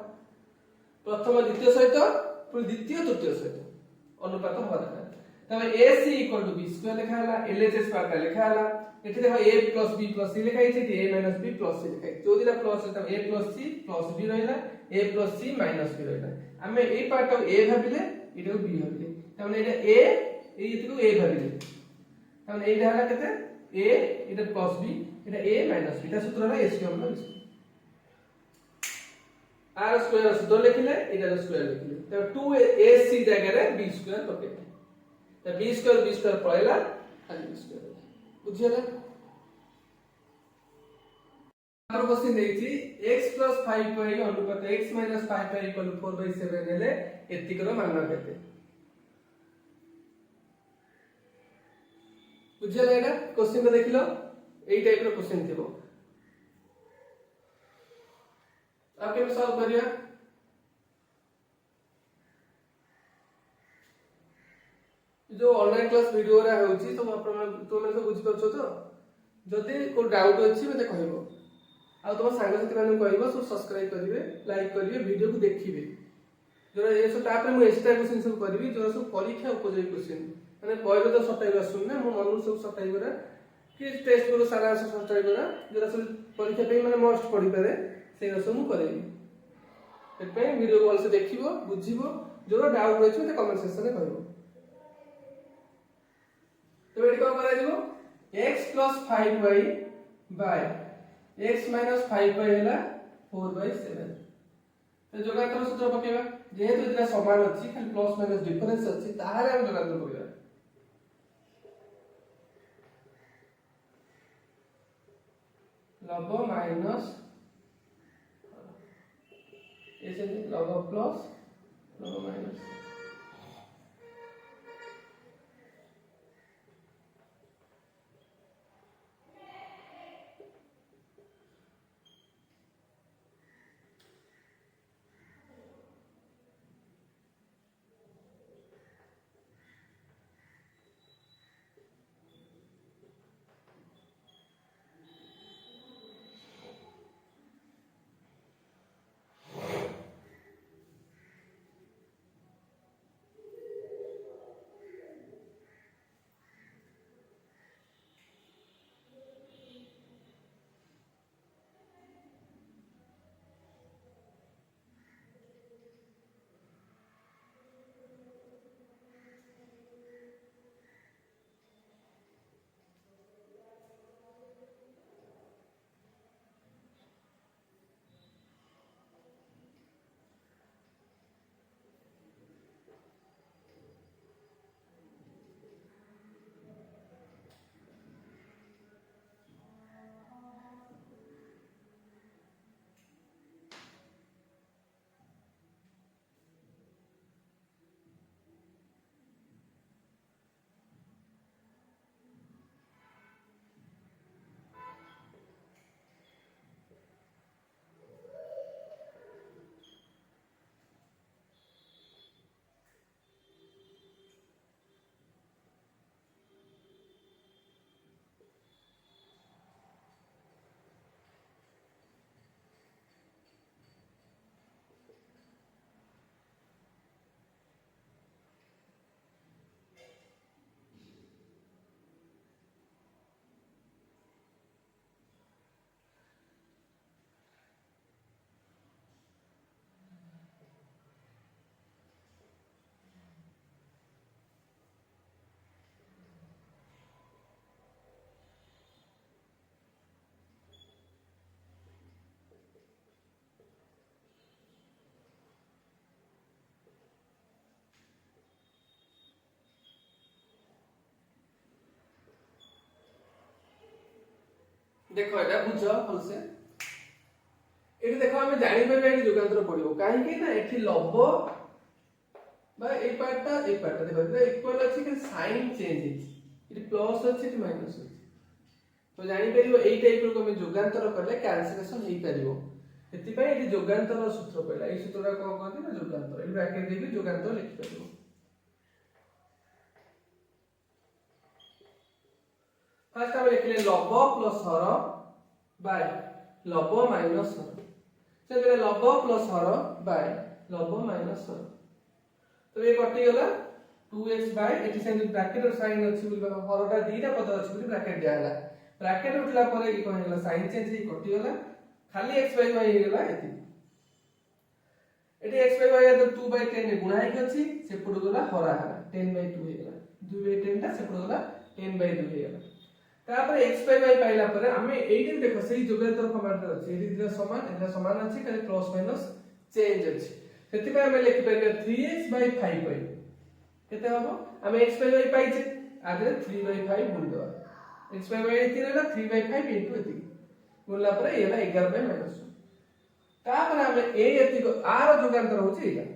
प्रथम द्वितीय सहित पुनी द्वितीय तृतीय सहित अनुपात हबा दरकार तबे ac = b स्क्वायर लेखा हला LHS पार्ट लेखा हला एठी देखो a + b + c लेखा हिचे a - b + c लेखा जोदिरा प्लस त a + c + b रहला a + c - b रहला हमें ए पार्ट को a भाबिले इडो b भाबिले तमाने Etah a एइतिको a भाबिले तमाने एइटा हला केते a इटा प्लस b इटा a माइनस b इटा सूत्र हला a square plus r square सूत्र लिखिले इटा स्क्वायर लिखिले त 2ac जगह रे b स्क्वायर पकेते त b स्क्वायर पळेला खाली b स्क्वायर बुझियला आरो क्वेश्चन देछि x + 5y अनुपात x - 5y = 4/7 हेले एतिकर मान केते बुझियला एटा क्वेश्चन देखिलो एई टाइप रो क्वेश्चन थिबो आप केम सॉल्व करिया जो ऑनलाइन क्लास वीडियो रा होउची तो तुम सब बुझि परछो तो जदि को डाउट अछि मते कहबो आ तुम संग साथी माने कहबो सब सब्सक्राइब करिवे लाइक करिवे वीडियो को देखिवे जोरा ये सब तापर मु एक्स्ट्रा क्वेश्चन सब करबी जोरा सब परीक्षा उपयोगी क्वेश्चन माने पहिले तो सटाई आसुन ना मु मनु सब सटाई करा कि टेस्ट को सारा सटाई करा जोरा सब परीक्षा पे माने मस्ट पढी पारे से सब मु करेबी पे वीडियो को से देखिबो बुझिबो जोरा डाउट रहछ मते कमेंट सेक्शन में कहबो तो एडी को करा दिबो x + 5y bye x - 5y हैला 4/7 तो जोगातर सूत्र पकेबा जेहेतु इतना समान अछि खाली प्लस माइनस डिफरेंस अछि ताहारे हम जोगातर पकेबा लघु माइनस ऐसे लघु प्लस लघु माइनस देखो एटा बुझ भलसे एठी देखो हम जानि परबे एठी जोगांतर पडिबो काहे कि ना एठी लब बा ए पार्टटा देखो एटा इक्वल अछि कि साइन चेंज अछि एठी प्लस अछि एठी माइनस अछि तो जानि परिबो एई टाइप रो हम जोगांतर करले कैंसिलेशन हेई परिबो एति पय एठी जोगांतर सूत्र पयला एई सूत्रटा कोन कहନ୍ତି ना जोगांतर एई ब्रैकेट देबी जोगांतर लिखि परिबो फर्स्ट हम लिखले लब प्लस हर बाय लब माइनस हर से लब प्लस हर बाय लब माइनस हर तो ये कटि गला 2x by eighty send bracket और साइन अछि बोल हरटा दीटा पद अछि बोल ब्रैकेट दिया हला ब्रैकेट उठला पर ई कोन हला साइन चेंज ही कटि गला खाली x बाय y हे गला एति एटी x बाय y तो 2 बाय 10 ने गुणा हे अछि से पड गला हरा हला 10 बाय 2 हे गला 2 बाय 10 ता से पड गला 10 बाय 2 हे गला तापर x बाय y पाइला पर हमें एठी देखो सही जोगांतर फॉर्मेट अछि एठी दिला समान अछि खाली प्लस माइनस चेंज अछि सेति पे हम लिखि परबे 3x बाय 5 पाइ केते हबो हम x बाय y पाइछे आदरे 3 बाय 5 गुण दवा x बाय y एति रहला 3 बाय 5 इनटू एति गुणला पर एला 11 बाय माइनस तापर हम ए एति को आर जोगांतर होछि एला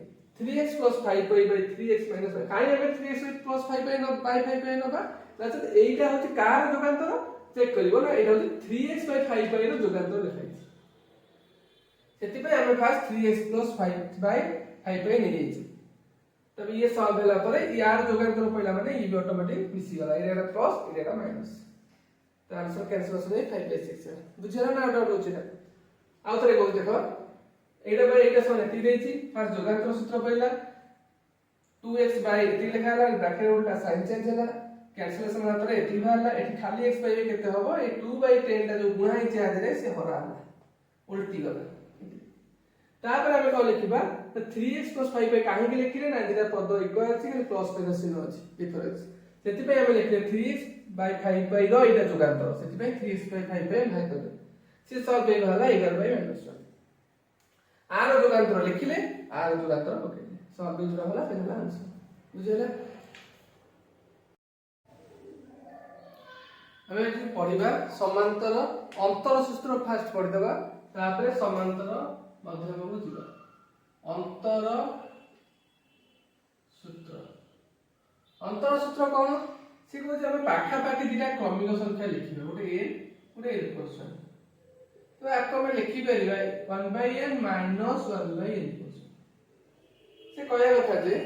3x 5 पाइ बाय 3x माइनस काई हम 3x 5 पाइ न बाय 5 पाइ नबा अच्छा एइटा होछि कार जोगांतर चेक करिवो ना एटा होछि 3x बाय 5 पाइ रो जोगांतर लिखाइ सेति पे हम फास्ट 3x 5 बाय 5 पाइ नै जाइछि तब ये सॉल्व होला पर यार जोगांतर पहिला माने ई भी ऑटोमेटिक मिसी गला एटा प्लस एटा माइनस तो आंसर कैंसिल हो 5 बाय 6 बुझला ना डाउट होछि ना आउ थरे को देखो एटा बाय एटा सने ती देछि फास्ट जोगांतर सूत्र पहिला 2x बाय एति लिखा हला ब्रैकेट उल्टा साइन चेंज होला कैंसिलेशन होला पर एति बाहरला एति खाली x बाय केते हबो ए 2 बाय 10 ता जो गुणा हिचे आदरे से हरा हला उल्टी गला तापर हम को लिखिबा तो 3x 5 पे काहे के लिखिले ना जेटा पद इक्वल अछि कि प्लस माइनस चिन्ह अछि डिफरेंस सेति पे हम लिखले 3x बाय 5 बाय रो एटा जोगांतर सेति पे 3x बाय 5 पे भाग कर से सॉल्व हे होला 11 बाय माइनस 1 आर जोगांतर लिखिले आर जोगांतर पकेले सॉल्व हे होला से होला आंसर बुझिला हमें जे पढिबा समांतर अंतर सूत्र फास्ट पढि देबा तापर समांतर मध्यम को जीवा अंतर सूत्र कोन से को जे हम पाखा पाखी दिटा क्रमिक संख्या लिखिबे गोटे n क्वेश्चन तो आपको हम लिखि परिबा 1/n - 1/n से कहया कथा जे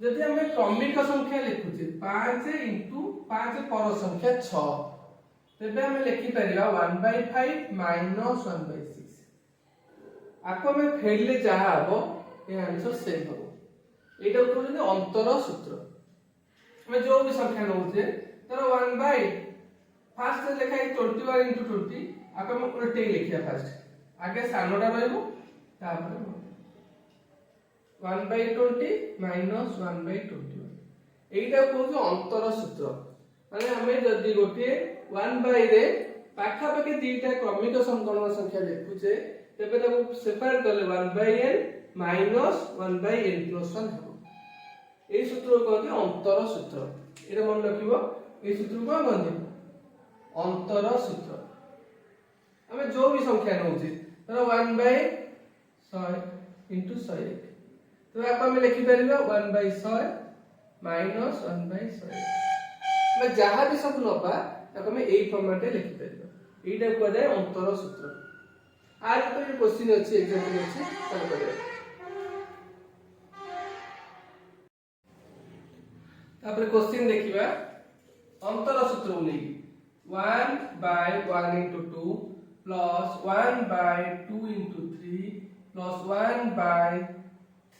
जदि हम क्रमिक संख्या लिखुचे 5 * 5 पर संख्या 6 तबे हम लिखि परिबा 1/5 - 1/6 आपको में फेरले जहा हबो ए आंसर सेम हबो एटा कहले अंतर सूत्र हम जो भी संख्या नउचे तर 1 बाय फास्ट लिखा है 21 * 20 आपको हम उल्टे लिखिया फास्ट आगे सानोटा रहबो तापर 1/20 - 1/21 एटा कहू अंतर सूत्र माने हमें जदी गोटे 1 बाय रे पाखा पाखे दीटा क्रमिक संकलन संख्या लिखुचे तबे ताको सेपरेट करले 1/n - 1/n + 1 हबो ए सूत्र को कहते अंतर सूत्र एटा मन रखिबो ए सूत्र को कहते अंतर सूत्र हमें जो भी संख्या नउची तर 1/100 * 101 तो आप हम लिखि परिबा 1/100 - 1/100 मैं जहां भी सब नबा ताको हम एई फॉर्मेट रे लिखि परिबा एटा को जाय अंतर सूत्र आज तो ये क्वेश्चन अछि एग्जाम में अछि चल करे तापर क्वेश्चन देखिबा अंतर सूत्र नै 1/1 * 2 + 1/2 * 3 +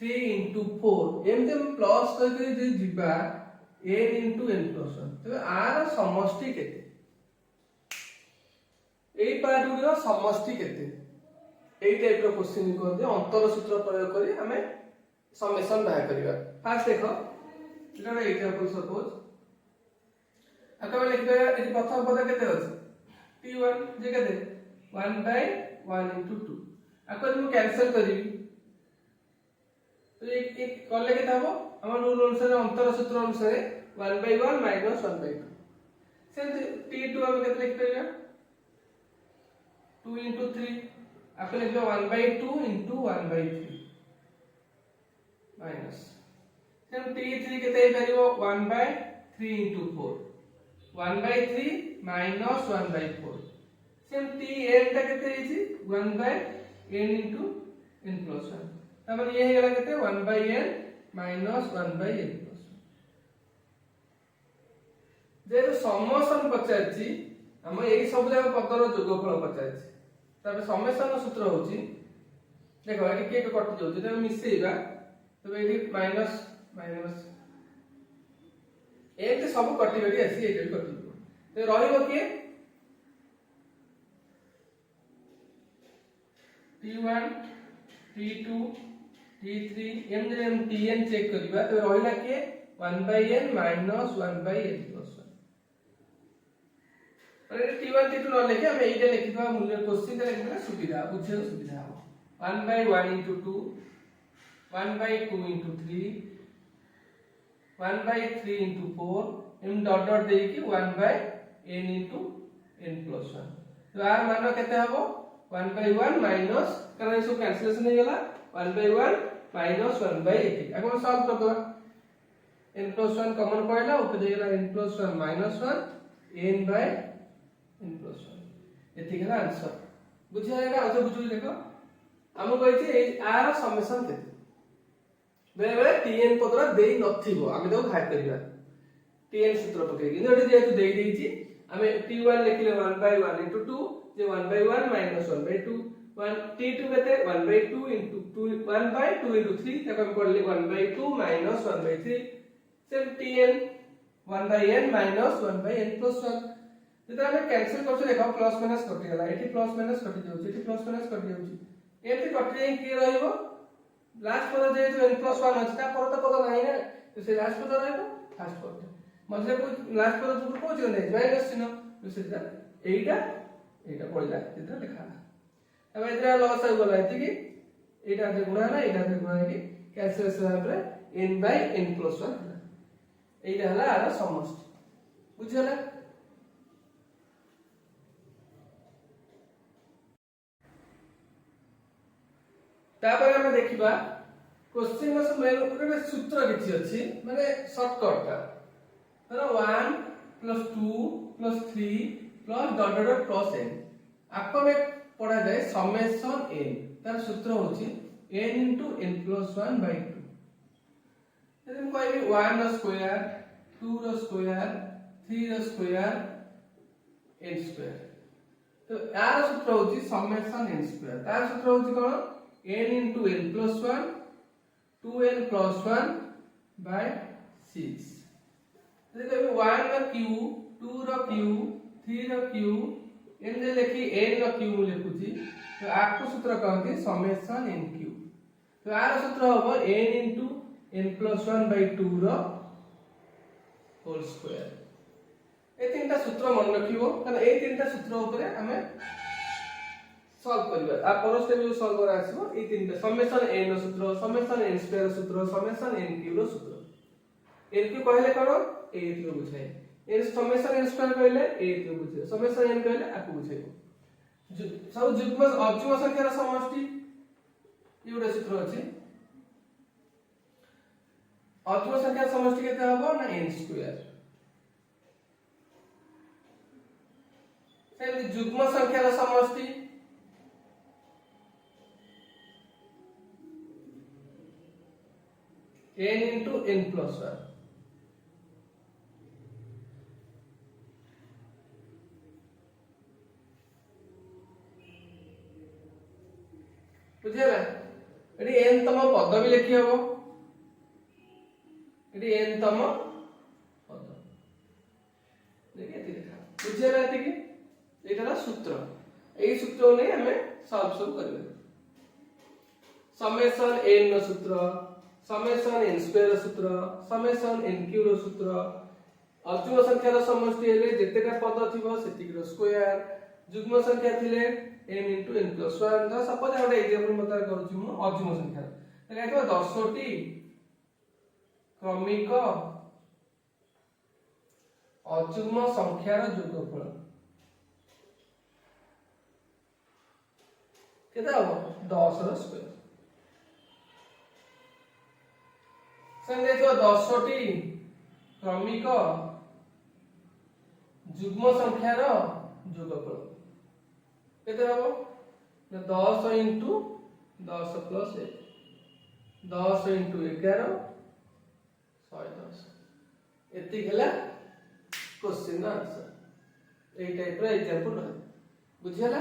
1/3 * 4 एमते प्लस करके जे जिबा n * n + 1 तबे आर समष्टि केते एई पार्ट गुरो समष्टि केते एई टाइप रो क्वेश्चन को दे अंतर सूत्र प्रयोग करी हमें समेशन बाहर करिवा फास्ट देखो एटा एग्जांपल सपोज आका में लिखबे एटी प्रथम पद केते अछि t1 जे केते 1/1 * 2 आका हम कैंसिल करी तो एक करले केते हबो हमर रूल अनुसार अंतर सूत्र अनुसार 1/1 - 1/2 से t2 हम केते लिख परिबा 2 into 3 आपको लिखो 1/2 into 1/3 माइनस सेम t3 केते हे परिबो 1/3 into 4 1/3 minus 1/4 सेम tn ता केते हेछि 1/n into n plus 1 तब ये हे गला केते 1/n minus 1/n plus 1 जे समसन पचाछि हम एई सब जाक पदर जोगफल पचाछि तबे समेशन सूत्र होछि देखो एटी के कटि जाउछि तबे मिसेइबा तबे एटी माइनस माइनस एते सब कटि गडी आसी एटी कटि तो रहिबो के t1 t2 t3 M tn check करबा तो रहिला के 1/n minus 1/n plus 1 अरे t1 t2 न लेके हम एइटा लिखिबा मूल्य क्वेश्चन लिखबा सुविधा बुझे सुविधा हो 1/1 into 2 1/2 into 3 1/3 into 4 M dot dot देई कि 1/n into n plus 1 तो आर मान केते हबो 1/1 माइनस कारण सब कैंसिलेशन हे गेला 1/1 minus 1/8 अब सॉल्व कर दो n plus 1 कॉमन पड़ला ऊपर दे गेला n plus 1 minus 1 n plus 1 एथि गेला आंसर बुझिया एटा आउ बुझु देखो हम कहै छी आर समेशन केते बेले बेले tn पदरा देई नथिबो हम देखो घाट करबा tn सूत्र पके कि नोट जेतु देई देइची हमें t1 लिखले 1/1 into 2 जे 1/1 minus 1/2 1 t2 केते 1/2 into 2 1/2 into 3 तक हम पढ़ले 1/2 minus 1/3 same tn 1/n minus 1/n plus 1 जेता हम कैंसिल करछ देखो प्लस माइनस कटि गेला एठी प्लस माइनस कटि जाउची एठी प्लस माइनस कटि जाउची एठी कटि जाई के रहइबो लास्ट पद जेतु n plus 1 अछि ता पर तो पद नाही ना तो से लास्ट पद रहइबो फर्स्ट पद मतलब को लास्ट पद जो को जे नै माइनस चिन्ह तो सेटा एटा पड़ला जेता लिखा अब इधर लॉस हो गला एति कि एटा जे गुणा ना एटा जे गुणा कि कैंसिलेशन हमरे n/n plus 1 एटा हला आर समस्त बुझला तापर हम देखिबा क्वेश्चन में सब मेन ऊपर सूत्र किछि अछि माने शॉर्टकट का तर 1 + 2 + 3 + डॉट डॉट प्लस n आपको में पढ़ा जाए समेशन n तार सूत्र होछि n * n + 1/2 यदि हम कहबी 1 रो स्क्वायर 2 रो स्क्वायर 3 रो स्क्वायर n स्क्वायर तो यार सूत्र होछि समेशन n स्क्वायर तार सूत्र होछि कोन n into n plus 1 2n plus 1 by 6 देखो 1 रो q 2 रो q 3 रो q n जे लिखी n रो q मु लिखुची तो आको सूत्र कहंती समेशन nq तो आर सूत्र होबो n into n plus 1 by 2 रो होल स्क्वायर ए तीनटा सूत्र मन रखिबो कारण ए तीनटा सूत्र ऊपर हमें सॉल्व करबा आ परस्ते भी सॉल्व करा आसीबो ए तीनटा समेशन n रो सूत्र समेशन n स्क्वायर सूत्र समेशन nq रो सूत्र nq कहले कोन ए रो बुझाय n समेशन n स्क्वायर कहले ए रो बुझाय समेशन n कहले आकु बुझाइबो सब जुग्म अजुग्म संख्यार समष्टि एउडा सूत्र अछि अजुग्म संख्यार समष्टि केते हबो ना n स्क्वायर सेम जुग्म संख्यार समष्टि n into n plus 1 बुझिला एडी n तम पद भी लिखि हबो एडी n तम पद देखि एति लिखा बुझिला एति कि एटाला सूत्र एई सूत्र नै हमें सॉल्व करबे समेशन n रो सूत्र समेशन n स्क्वायर रो सूत्र समेशन nq रो सूत्र अजुग्म संख्या रो समष्टि हेले जेतेटा पद थिबो सेति रो स्क्वायर जुग्म संख्या थिले n into n plus 1 दा सपोज आउट एग्जांपल बता करूची मु अजुग्म संख्या तले कहबो 10 टी क्रमिक अजुग्म संख्यार जोगफल केते हबो 10 रो स्क्वायर संगे देखो 10टी क्रमिक जुग्म संख्यार जोगफल केते हबो 10 into 10 plus 1 10 into 11 110 एति गेला क्वेश्चन आंसर ए टाइप रो एग्जांपल बुझियला।